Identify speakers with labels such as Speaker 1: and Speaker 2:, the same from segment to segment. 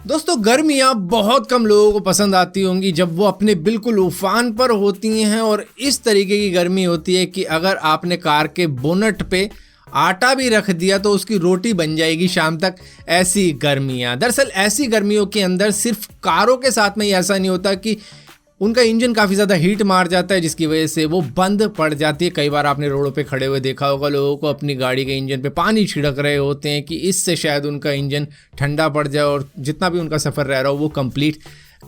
Speaker 1: दोस्तों गर्मियाँ बहुत कम लोगों को पसंद आती होंगी जब वो अपने बिल्कुल उफान पर होती हैं और इस तरीके की गर्मी होती है कि अगर आपने कार के बोनट पे आटा भी रख दिया तो उसकी रोटी बन जाएगी शाम तक। ऐसी गर्मियाँ, दरअसल ऐसी गर्मियों के अंदर सिर्फ कारों के साथ में ही ऐसा नहीं होता कि उनका इंजन काफ़ी ज़्यादा हीट मार जाता है जिसकी वजह से वो बंद पड़ जाती है। कई बार आपने रोडों पे खड़े हुए देखा होगा लोगों को अपनी गाड़ी के इंजन पे पानी छिड़क रहे होते हैं कि इससे शायद उनका इंजन ठंडा पड़ जाए और जितना भी उनका सफ़र रह रहा हो वो कंप्लीट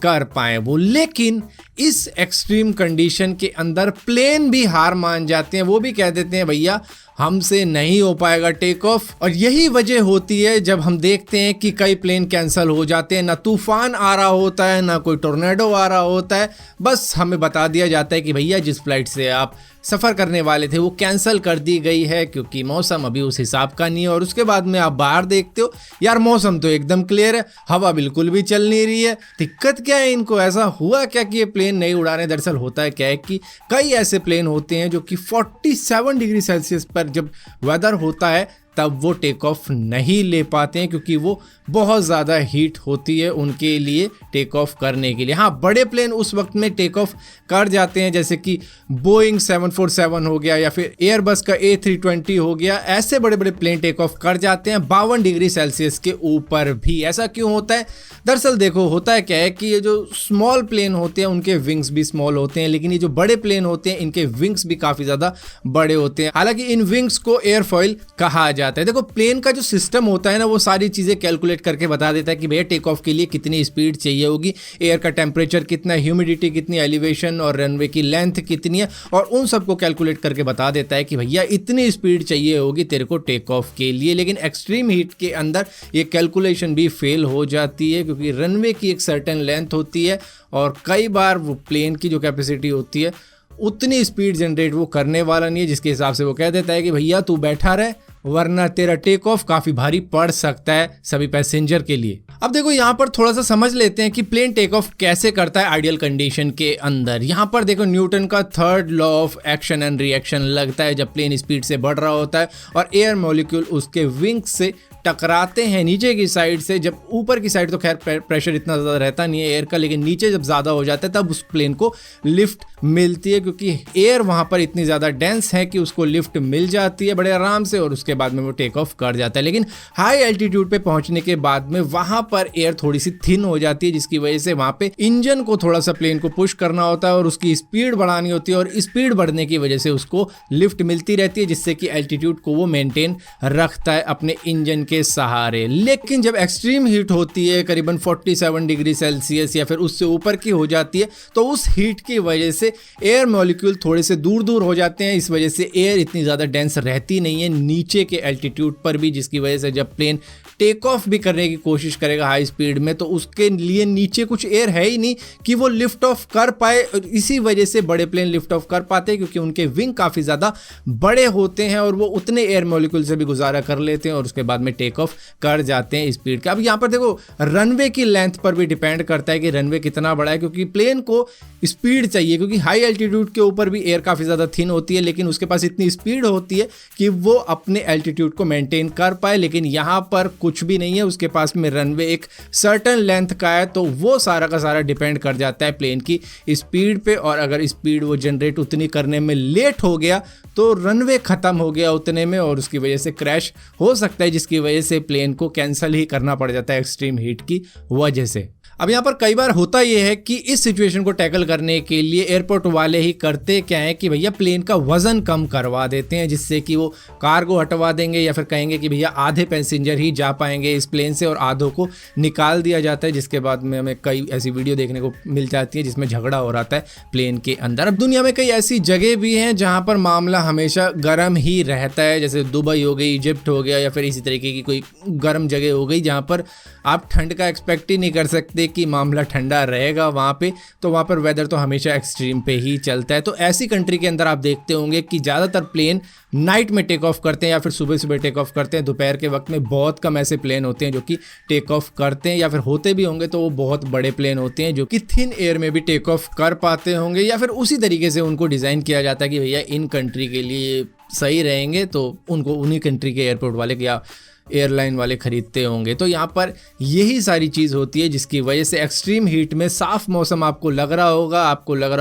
Speaker 1: कर पाए वो। लेकिन इस एक्सट्रीम कंडीशन के अंदर प्लेन भी हार मान जाते हैं, वो भी कह देते हैं भैया हमसे नहीं हो पाएगा टेक ऑफ। और यही वजह होती है जब हम देखते हैं कि कई प्लेन कैंसिल हो जाते हैं, ना तूफान आ रहा होता है ना कोई टोर्नेडो आ रहा होता है, बस हमें बता दिया जाता है कि भैया जिस फ्लाइट से आप सफ़र करने वाले थे वो कैंसिल कर दी गई है क्योंकि मौसम अभी उस हिसाब का नहीं है। और उसके बाद में आप बाहर देखते हो यार मौसम तो एकदम क्लियर है, हवा बिल्कुल भी चल नहीं रही है, दिक्कत क्या है इनको, ऐसा हुआ क्या कि ये प्लेन नहीं उड़ा रहे। दरअसल होता है क्या है कि कई ऐसे प्लेन होते हैं जो कि 47 डिग्री सेल्सियस पर जब वेदर होता है तब वो टेक ऑफ नहीं ले पाते हैं क्योंकि वो बहुत ज़्यादा हीट होती है उनके लिए टेक ऑफ करने के लिए। हाँ, बड़े प्लेन उस वक्त में टेक ऑफ कर जाते हैं जैसे कि बोइंग 747 हो गया या फिर एयरबस का A320 हो गया, ऐसे बड़े बड़े प्लेन टेक ऑफ कर जाते हैं 52 डिग्री सेल्सियस के ऊपर भी। ऐसा क्यों होता है? दरअसल देखो होता है क्या है कि ये जो स्मॉल प्लेन होते हैं उनके विंग्स भी स्मॉल होते हैं, लेकिन ये जो बड़े प्लेन होते हैं इनके विंग्स भी काफ़ी ज़्यादा बड़े होते हैं। हालांकि इन विंग्स को एयरफॉइल कहा जाता है। देखो प्लेन का जो सिस्टम होता है ना वो सारी चीज़ें कैलकुलेट करके बता देता है कि भैया टेक ऑफ के लिए कितनी स्पीड चाहिए होगी, एयर का टेम्परेचर कितना, ह्यूमिडिटी कितनी, एलिवेशन और रनवे की लेंथ कितनी है, और उन सबको कैलकुलेट करके बता देता है कि भैया इतनी स्पीड चाहिए होगी तेरे को टेक ऑफ के लिए। लेकिन एक्सट्रीम हीट के अंदर ये कैलकुलेशन भी फेल हो जाती है क्योंकि रनवे की एक सर्टेन लेंथ होती है और कई बार वो प्लेन की जो कैपेसिटी होती है उतनी स्पीड जनरेट वो करने वाला नहीं है, जिसके हिसाब से वो कह देता है कि भैया तू बैठा रहे वरना तेरा टेक ऑफ काफ़ी भारी पड़ सकता है सभी पैसेंजर के लिए। अब देखो यहाँ पर थोड़ा सा समझ लेते हैं कि प्लेन टेक ऑफ कैसे करता है आइडियल कंडीशन के अंदर। यहाँ पर देखो न्यूटन का third law of action and reaction लगता है जब प्लेन स्पीड से बढ़ रहा होता है और एयर मॉलिक्यूल उसके विंग्स से टकराते हैं नीचे की साइड से। जब ऊपर की साइड तो खैर प्रेशर इतना ज़्यादा रहता नहीं है एयर का, लेकिन नीचे जब ज़्यादा हो जाता है तब उस प्लेन को लिफ्ट मिलती है क्योंकि एयर वहाँ पर इतनी ज़्यादा डेंस है कि उसको लिफ्ट मिल जाती है बड़े आराम से और उसके बाद में वो टेक ऑफ कर जाता है। लेकिन हाई एल्टीट्यूड पे पहुँचने के बाद में वहाँ पर एयर थोड़ी सी थिन हो जाती है जिसकी वजह से वहाँ पे इंजन को थोड़ा सा प्लेन को पुश करना होता है और उसकी स्पीड बढ़ानी होती है और स्पीड बढ़ने की वजह से उसको लिफ्ट मिलती रहती है जिससे कि एल्टीट्यूड को वो मेंटेन रखता है अपने इंजन के सहारे। लेकिन जब एक्सट्रीम हीट होती है करीबन 47 डिग्री सेल्सियस या फिर उससे ऊपर की हो जाती है तो उस हीट की वजह से एयर मॉलिक्यूल थोड़े से दूर दूर हो जाते हैं। इस वजह से एयर इतनी ज़्यादा डेंस रहती नहीं है नीचे के एल्टीट्यूड पर भी, जिसकी वजह से जब प्लेन टेक ऑफ भी करने की कोशिश करेगा हाई स्पीड में तो उसके लिए नीचे कुछ एयर है ही नहीं कि वो लिफ्ट ऑफ कर पाए। और इसी वजह से बड़े प्लेन लिफ्ट ऑफ कर पाते हैं क्योंकि उनके विंग काफ़ी ज़्यादा बड़े होते हैं और वो उतने एयर मॉलिक्यूल से भी गुजारा कर लेते हैं और उसके बाद में टेक ऑफ कर जाते हैं स्पीड का। अब यहाँ पर देखो रनवे की लेंथ पर भी डिपेंड करता है कि रनवे कितना बड़ा है क्योंकि प्लेन को स्पीड चाहिए क्योंकि हाई एल्टीट्यूड के ऊपर भी एयर काफ़ी ज़्यादा थिन होती है लेकिन उसके पास इतनी स्पीड होती है कि वो अपने एल्टीट्यूड को मेंटेन कर पाए। लेकिन यहाँ पर कुछ भी नहीं है, उसके पास में रनवे एक सर्टेन लेंथ का है तो वो सारा का सारा डिपेंड कर जाता है प्लेन की स्पीड पे। और अगर स्पीड वो जनरेट उतनी करने में लेट हो गया तो रनवे ख़त्म हो गया उतने में और उसकी वजह से क्रैश हो सकता है, जिसकी वजह से प्लेन को कैंसिल ही करना पड़ जाता है एक्सट्रीम हीट की वजह से। अब यहाँ पर कई बार होता यह है कि इस सिचुएशन को टैकल करने के लिए एयरपोर्ट वाले ही करते क्या है कि भैया प्लेन का वजन कम करवा देते हैं जिससे कि वो कार्गो हटवा देंगे या फिर कहेंगे कि भैया आधे पैसेंजर ही जा पाएंगे इस प्लेन से और आधों को निकाल दिया जाता है, जिसके बाद में हमें कई ऐसी वीडियो देखने को मिल जाती है जिसमें झगड़ा हो रहा है प्लेन के अंदर। अब दुनिया में कई ऐसी जगह भी हैं जहाँ पर मामला हमेशा गर्म ही रहता है, जैसे दुबई हो गई, इजिप्ट हो गया या फिर इसी तरीके की कोई गर्म जगह हो गई जहाँ पर आप ठंड का एक्सपेक्ट ही नहीं कर सकते कि मामला ठंडा रहेगा वहाँ पे, तो वहाँ पर वेदर तो हमेशा एक्सट्रीम पे ही चलता है। तो ऐसी कंट्री के अंदर आप देखते होंगे कि ज़्यादातर प्लेन नाइट में टेक ऑफ करते हैं या फिर सुबह सुबह टेक ऑफ करते हैं। दोपहर के वक्त में बहुत कम ऐसे प्लेन होते हैं जो कि टेक ऑफ करते हैं, या फिर होते भी होंगे तो वो बहुत बड़े प्लेन होते हैं जो कि थिन एयर में भी टेक ऑफ कर पाते होंगे, या फिर उसी तरीके से उनको डिज़ाइन किया जाता है कि भैया इन कंट्री के लिए सही रहेंगे तो उनको उन्हीं कंट्री के एयरपोर्ट वाले या एयरलाइन वाले खरीदते होंगे। तो यहाँ पर यही सारी चीज़ होती है जिसकी वजह से एक्सट्रीम हीट में साफ मौसम आपको लग रहा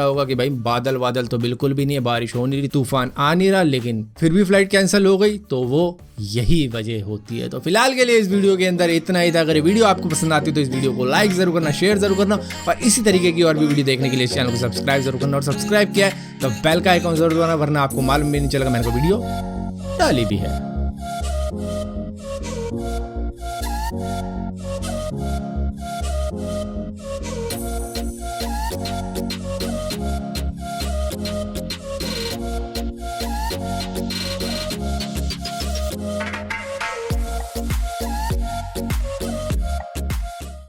Speaker 1: होगा कि भाई बादल तो बिल्कुल भी नहीं है, बारिश हो नहीं रही, तूफान आ नहीं रहा, लेकिन फिर भी फ्लाइट कैंसिल हो गई। तो वो यही वजह होती है। तो फिलहाल के लिए इस वीडियो के अंदर इतना ही था। अगर ये वीडियो आपको पसंद आती है तो इस वीडियो को लाइक जरूर करना, शेयर जरूर करना, और इसी तरीके की और भी वीडियो देखने के लिए इस चैनल को सब्सक्राइब जरूर करना, और सब्सक्राइब किया है तो बेल का आइकॉन जरूर दबाना, वरना आपको मालूम भी नहीं चलेगा मैंने कोई वीडियो डाली भी है।